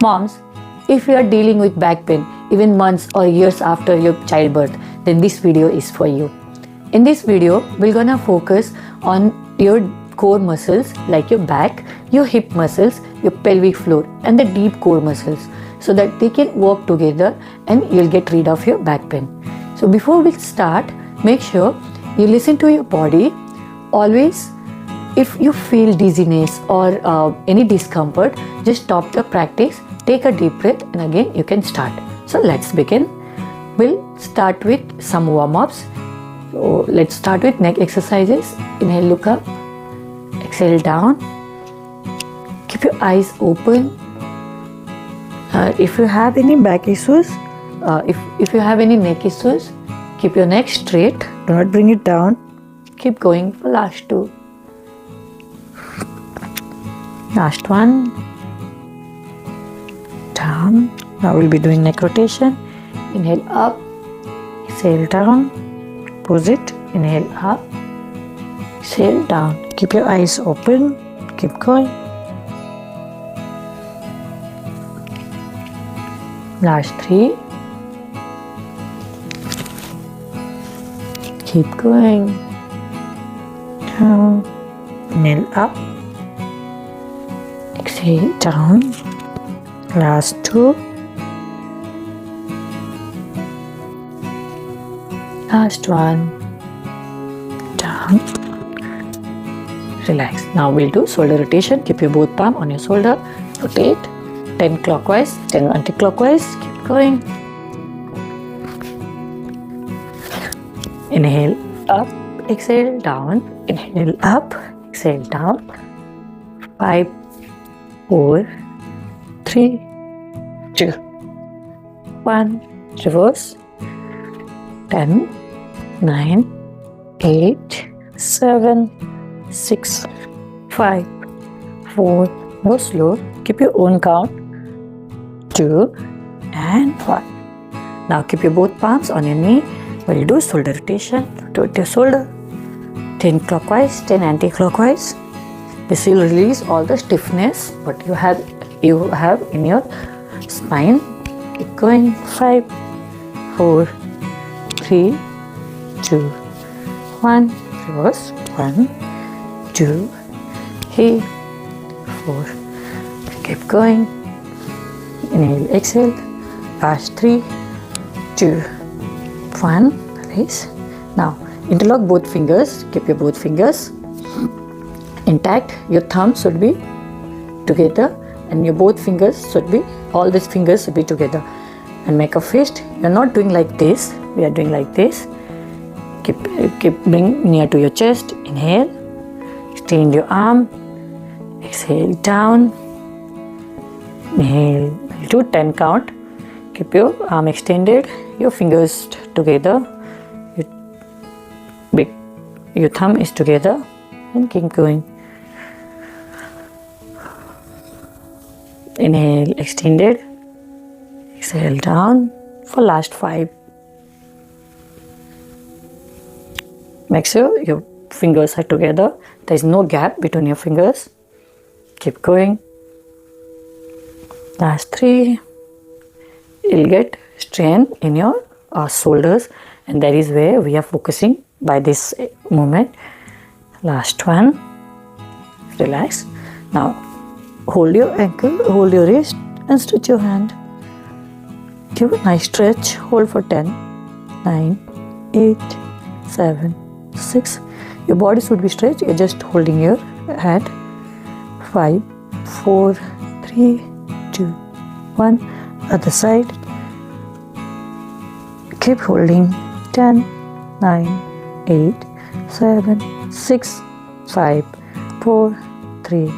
Moms, if you are dealing with back pain even months or years after your childbirth, then this video is for you. In this video, we're gonna focus on your core muscles like your back, your hip muscles, your pelvic floor and the deep core muscles so that they can work together and you'll get rid of your back pain. So before we start, make sure you listen to your body. Always, if you feel dizziness or any discomfort, just stop the practice, take a deep breath and again you can start. So let's begin. We'll start with some warm-ups. So let's start with neck exercises. Inhale, look up. Exhale, down. Keep your eyes open. If you have any back issues, if you have any neck issues, keep your neck straight. Do not bring it down. Keep going for last two. Last one. Down. Now we'll be doing neck rotation. Inhale up. Exhale down. Pause it. Inhale up. Exhale down. Keep your eyes open. Keep going. Last three. Keep going. Down. Inhale up. Exhale down. Last two. Last one. Down. Relax. Now we'll do shoulder rotation. Keep your both palm on your shoulder. Rotate. 10 clockwise, 10 anti-clockwise. Keep going. Inhale up, exhale down. Inhale up, exhale down. 5, 4, 3, 2, 1. Reverse. 10, 9, 8, 7, 6, 5, 4. Go slow. Keep your own count. 2 and 1. Now keep your both palms on your knee. We'll do shoulder rotation. Rotate your shoulder. 10 clockwise, 10 anti-clockwise. This will release all the stiffness what you have in your spine. Keep going. 5, 4, 3, 2, 1. Reverse. 1, 2, 3, 4. Keep going. Inhale, exhale. Last 3, 2, 1. Release. Now interlock both fingers. Keep your both fingers intact. Your thumbs should be together and your both fingers should be, all these fingers should be together. And make a fist. You're not doing like this. We are doing like this. Bring near to your chest. Inhale. Extend your arm. Exhale down. Inhale. Do 10 count. Keep your arm extended. Your fingers together. Your thumb is together. And keep going. Inhale, extended. Exhale down for last 5. Make sure your fingers are together. There is no gap between your fingers. Keep going. Last 3. You'll get strain in your shoulders and that is where we are focusing by this movement. Last one. Relax. Now hold your ankle, hold your wrist and stretch your hand. Give a nice stretch. Hold for 10, 9, 8, 7, 6. Your body should be stretched. You're just holding your hand. 5, 4, 3, 2, 1. Other side. Keep holding. 10, 9, 8, 7, 6, 5, 4, 3,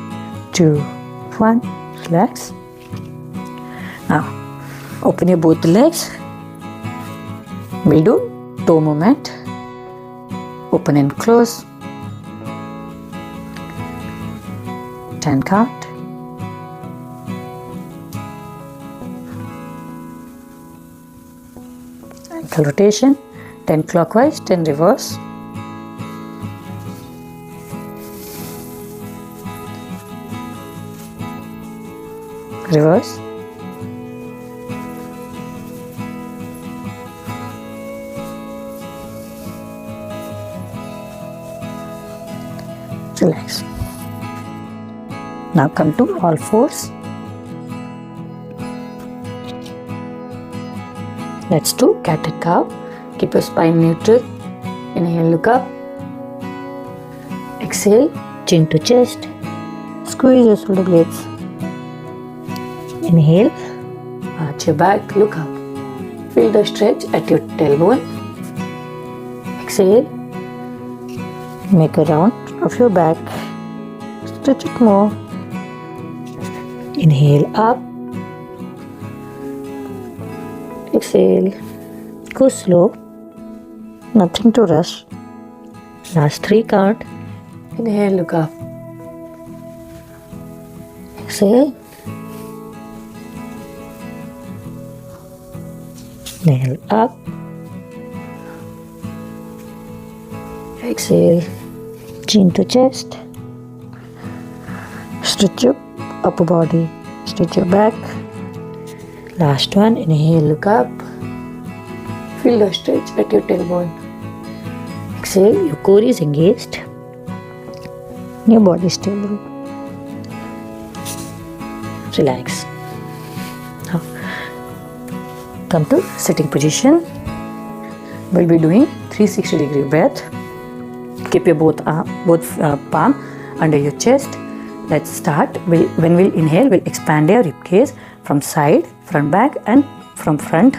2, 1. Relax. Now open your both legs. We'll do toe movement. Open and close. 10 count. Ankle rotation. 10 clockwise, 10 reverse. Reverse. Relax. Now come to all fours. Let's do cat and cow. Keep your spine neutral. Inhale, look up. Exhale, chin to chest. Squeeze your shoulder blades. Inhale, arch your back, look up. Feel the stretch at your tailbone. Exhale, make a round of your back. Stretch it more. Inhale up. Exhale. Go slow. Nothing to rush. Last 3 count. Inhale, look up. Exhale. Inhale up. Exhale. Chin to chest. Stretch your upper body. Stretch your back. Last one. Inhale, look up. Feel the stretch at your tailbone. Exhale, your core is engaged. Your body is stable. Relax. Now, come to sitting position. We'll be doing 360-degree breath. Keep your both palm under your chest. Let's start. When we'll inhale, we'll expand your rib cage from side, front, back, and from front.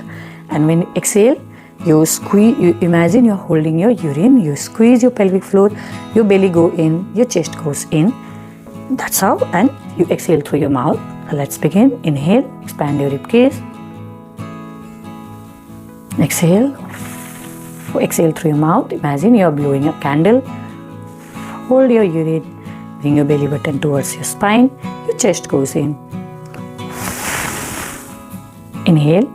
And when you exhale, you squeeze. You imagine you're holding your urine. You squeeze your pelvic floor. Your belly go in. Your chest goes in. That's how. And you exhale through your mouth. So let's begin. Inhale. Expand your rib cage. Exhale. Exhale through your mouth. Imagine you're blowing a candle. Hold your urine. Bring your belly button towards your spine. Your chest goes in. Inhale.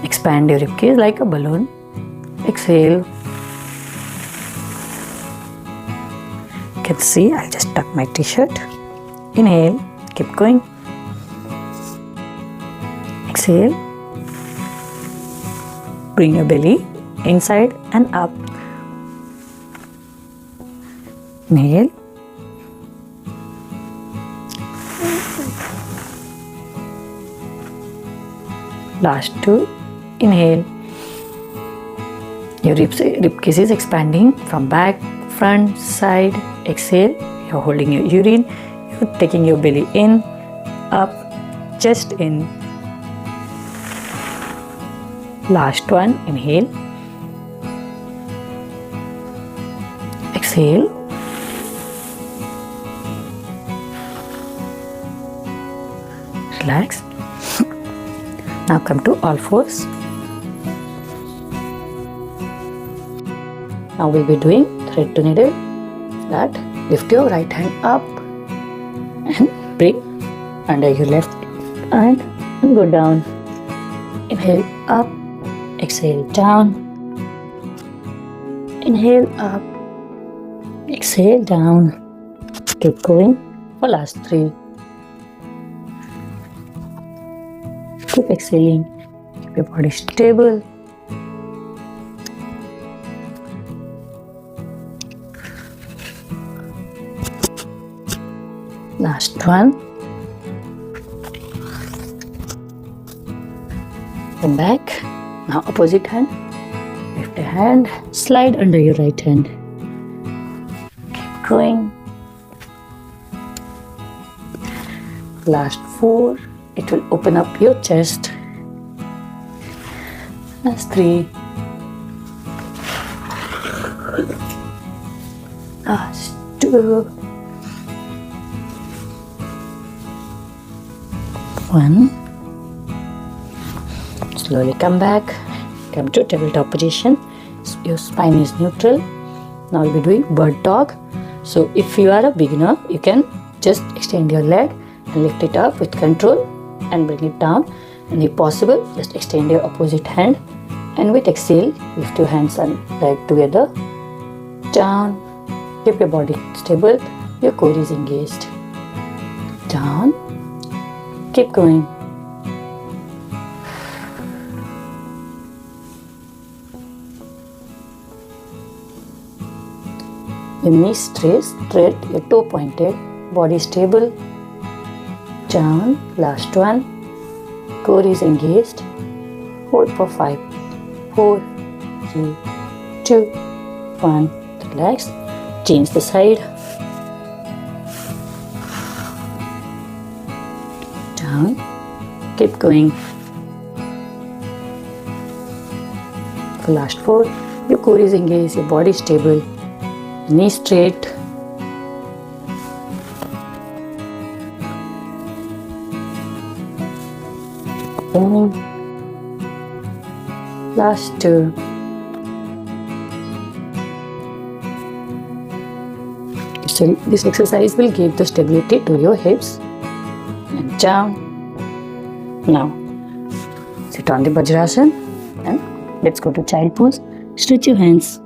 Expand your ribcage like a balloon. Exhale. You can see I'll just tuck my t-shirt. Inhale. Keep going. Exhale. Bring your belly inside and up. Inhale. Last 2. Inhale. Your rib cage is expanding from back, front, side. Exhale. You're holding your urine. You're taking your belly in, up, chest in. Last one. Inhale. Exhale. Relax. Now come to all fours. Now we'll be doing thread to needle. That lift your right hand up and bring under your left hand and go down. Inhale up, exhale down. Inhale up, exhale down. Keep going for last 3. Keep exhaling. Keep your body stable. Last one. Come back. Now opposite hand. Lift a hand. Slide under your right hand. Keep going. Last 4. It will open up your chest. Last 3. Last 2. 1. Slowly come back. Come to tabletop position. Your spine is neutral. Now we'll be doing bird dog. So if you are a beginner, you can just extend your leg and lift it up with control and bring it down. And if possible, just extend your opposite hand. And with exhale, lift your hands and leg together. Down. Keep your body stable. Your core is engaged. Down. Keep going. Your knees straight, your toe pointed, body stable. Down, last one. Core is engaged. Hold for 5, 4, 3, 2, 1. Relax. Change the side. Down. Keep going. For last 4. Your core is engaged, your body is stable. Knee straight. Down. Last 2. So this exercise will give the stability to your hips. And down. Now sit on the Vajrasana and let's go to child pose. Stretch your hands.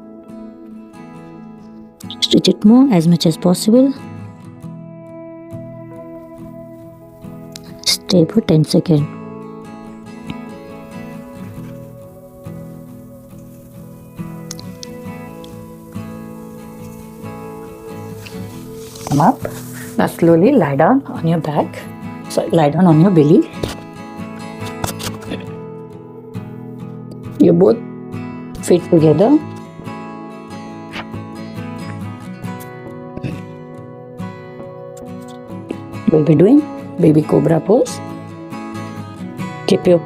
Stretch it more as much as possible. Stay for 10 seconds. Come up. Now slowly lie down on your back. Lie down on your belly. You both feet together. We'll be doing baby cobra pose. Keep your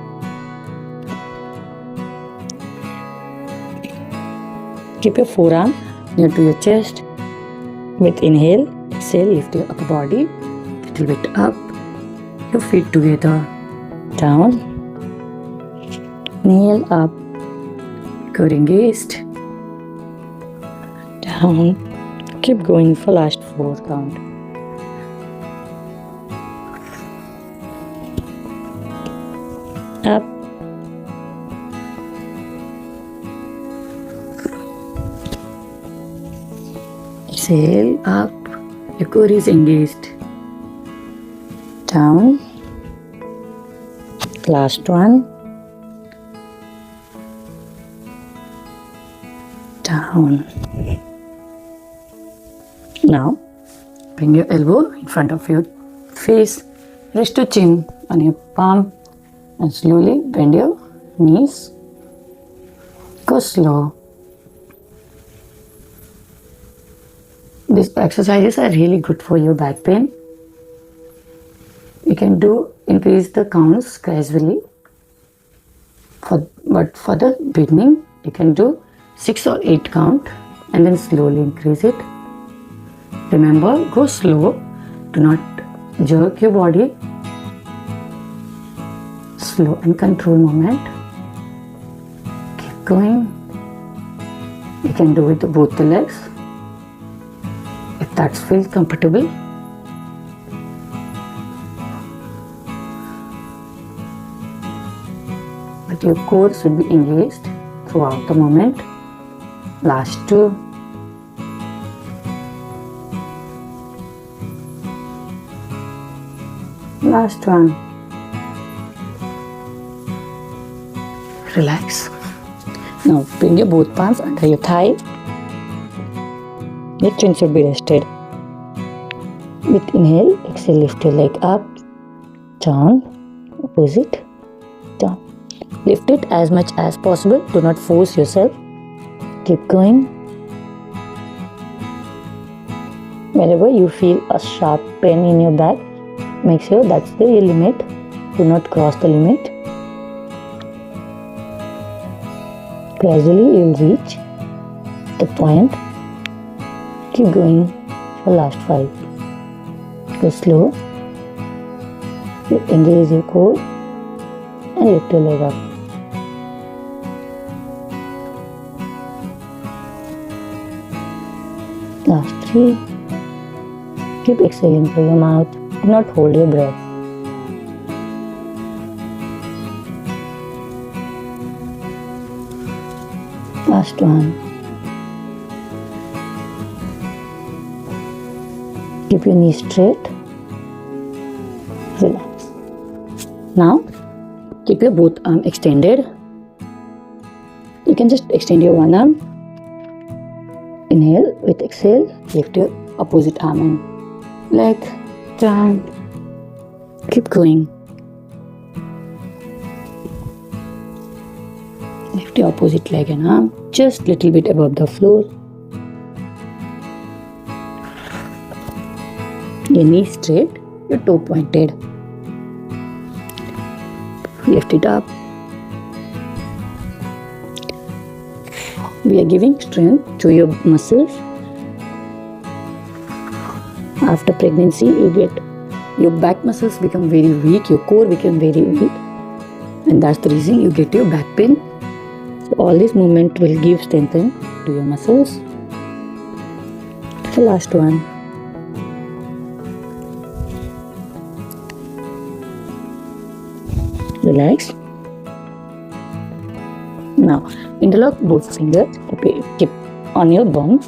forearm near to your chest. With inhale, exhale, lift your upper body, little bit up. Your feet together. Down. Inhale up. Core engaged. Down. Keep going for last 4 count. Up. Exhale up. Your core is engaged. Down. Last one. Down. Now bring your elbow in front of your face. Rest your chin on your palm and slowly bend your knees. Go slow. These exercises are really good for your back pain. You can increase the counts gradually. But for the beginning, you can do 6 or 8 count and then slowly increase it. Remember, go slow. Do not jerk your body. Slow and control movement. Keep going. You can do it with both the legs if that feels comfortable. But your core should be engaged throughout the moment. Last 2. Last 1. Relax. Now bring your both palms under your thigh. Your chin should be rested. With inhale, exhale, lift your leg up, down, opposite, down. Lift it as much as possible. Do not force yourself. Keep going. Wherever you feel a sharp pain in your back, make sure that's the limit. Do not cross the limit. Gradually you will reach the point. Keep going for last 5. Go slow. Engage your core and lift your leg up. Last 3. Keep exhaling through your mouth. Do not hold your breath. Last 1. Keep your knees straight. Relax. Now, keep your both arms extended. You can just extend your one arm. Inhale. With exhale, lift your opposite arm and leg down. Keep going. Lift your opposite leg and arm just little bit above the floor. Your knee straight, your toe pointed. Lift it up. We are giving strength to your muscles. After pregnancy, your back muscles become very weak, your core become very weak, and that's the reason you get your back pain. So all this movement will give strength to your muscles. The last one. Relax. Now interlock both fingers. Keep on your bum.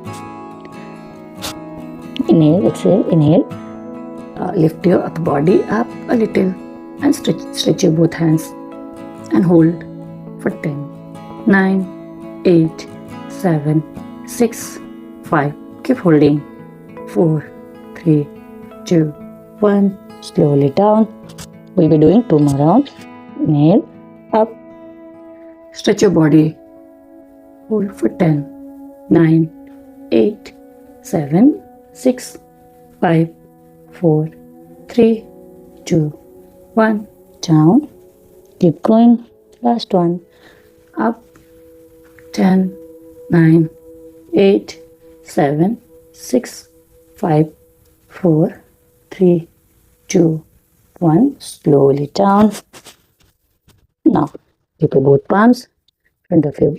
Inhale, exhale, inhale. Lift your upper body up a little and stretch your both hands and hold for 10, 9, 8, 7, 6, 5. Keep holding. 4, 3, 2, 1. Slowly down. We'll be doing 2 more rounds. Inhale, up. Stretch your body. Hold for 10, 9, 8, 7, 6, 5, 4, 3, 2, 1. Down. Keep going. Last one. Up. 10, 9, 8, 7, 6, 5, 4, 3, 2, 1. Slowly down. Now, keep your both palms in front of your